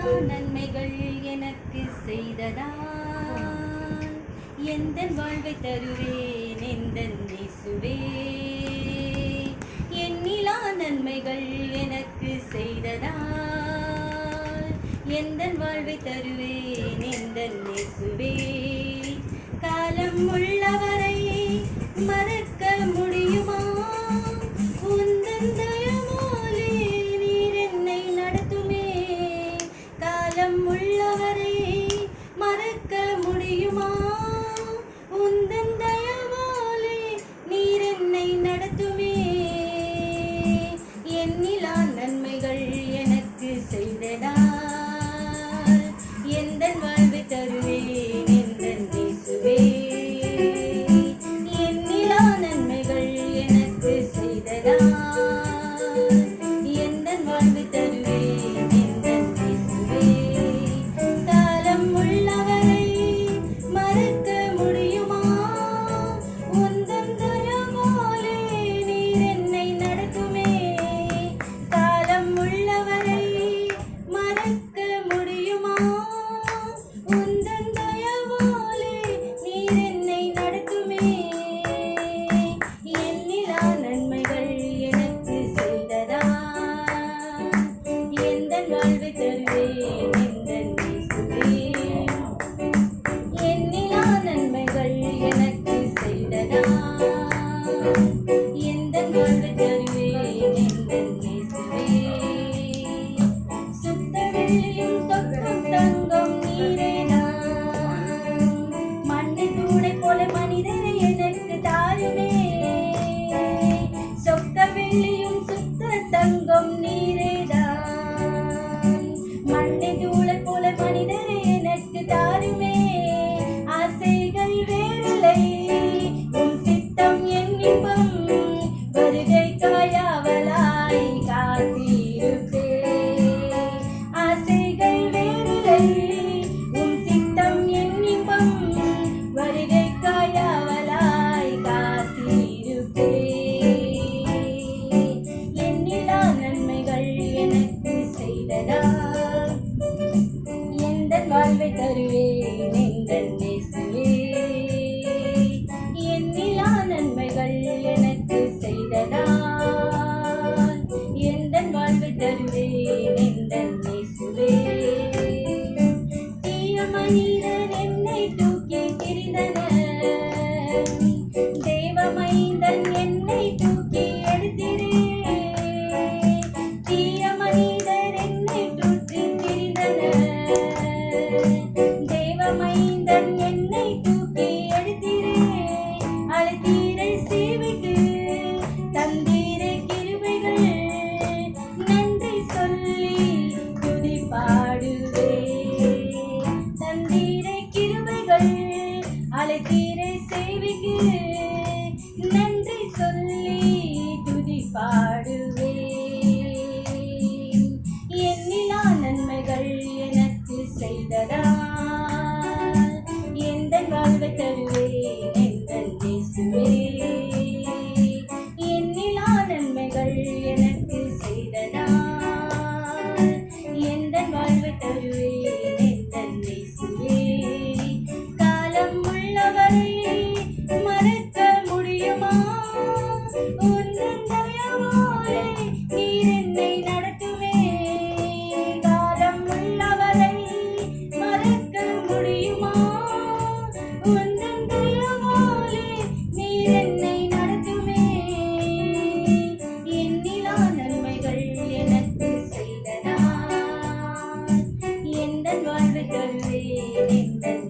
நன்மைகள் எனக்கு செய்ததால் எந்தன் வாழ்வை தருவேன் எந்தன் இயேசுவே. எண்ணிலா நன்மைகள் எனக்கு செய்ததால் எந்தன் வாழ்வை தருவேன் எந்தன் இயேசுவே. காலம் உள்ளவரை மறக்க முடியுமா? உந்தன் தயவாலே நீர் என்னை நடத்துமே. காலம் உள்ளவரை மறக்க முடியுமா? உந்தன் தயவாலே நீர் என்னை நடத்துமே. எண்ணிலா நன்மைகள் எனக்கு செய்ததால் எந்தன் வாழ்வை தருவேன் எந்தன் இயேசுவே. எண்ணிலா நன்மைகள் எனக்கு செய்ததால் எந்தன் வாழ்வை தருவேன் எந்தன் இயேசுவே. காலம் உள்ளவரை மறக்க முடியுமா? உந்தன் தயவாலே நீர் என்னை நடத்துமே. காலம் உள்ளவரை மறக்க முடியுமா? உந்தன் தயவாலே நீர் என்னை நடத்துமே. எண்ணிலா நன்மைகள் எனக்கு செய்ததால் எந்தன் வாழ்வை தருவேன் எந்தன் இயேசுவே. எண்ணிலா நன்மைகள் எனக்கு செய்ததால் எந்தன் வாழ்வை தருவேன் எந்தன் இயேசுவே. சுத்த வெள்ளியும் சொற்கும் தங்கம் நீரேதான். மண்ணை தூளை போல மனிதரை எனக்கு தாருமே. சொத்த வெள்ளியும் சுத்த தங்கம் நீரேதான். மண்ணை தூளை போல மனிதரை எனக்கு தாருமே. ஆசைகள் வேறில்லை உம் சித்தம் என் இன்பம். வருகை காயாவலாய் காத்திருப்பே. ஆசைகள் வேறில்லை உம் சித்தம் என் இன்பம். வருகை காயாவலாய் காத்திருப்பே. எண்ணிலா நன்மைகள் எனக்கு செய்ததால் எந்தன் வாழ்வை தருவேன் எந்தன் இயேசுவே. எண்ணிலா நன்மைகள் எனக்கு செய்ததால் எந்தன் வாழ்வை தருவேன் எந்தன் இயேசுவே. தீய மனிதர் என்னை தூக்கி திரிந்தனர். தேவ மைந்தன் என்னை தூக்கி எடுத்திரே. தீய மனிதர் என்னை தூக்கி திரிந்தனர். தேவ மைந்தன் என்னை தூக்கி எடுத்திரே. அழைத்தீரை சேவைக்கு தந்தீரை கிருபைகள். நன்றி சொல்லி துதி பாடுவே. தந்தீரை கிருபைகள் அழைத்தீரை சேவைக்கு. நன்றி சொல்லி துதி பாடுவே. எண்ணிலா நன்மைகள் எனக்கு செய்ததால் எந்தன் வாழ்வை தருவேன் எந்தன் இயேசுவே. எண்ணிலா நன்மைகள் எனக்கு செய்ததால் எந்தன் வாழ்வை தருவேன் எந்தன் இயேசுவே. காலம் உள்ளவரை மறக்க முடியுமா? உந்தன் தயவாலே நீர் என்னை நடத்துமே. காலம் உள்ளவரை மறக்க முடியுமா? உந்தன் தயவாலே நீர் என்னை நடத்துமே. எண்ணிலா நன்மைகள் எனக்கு செய்ததால் எந்தன் வாழ்வை தருவேன் எந்தன்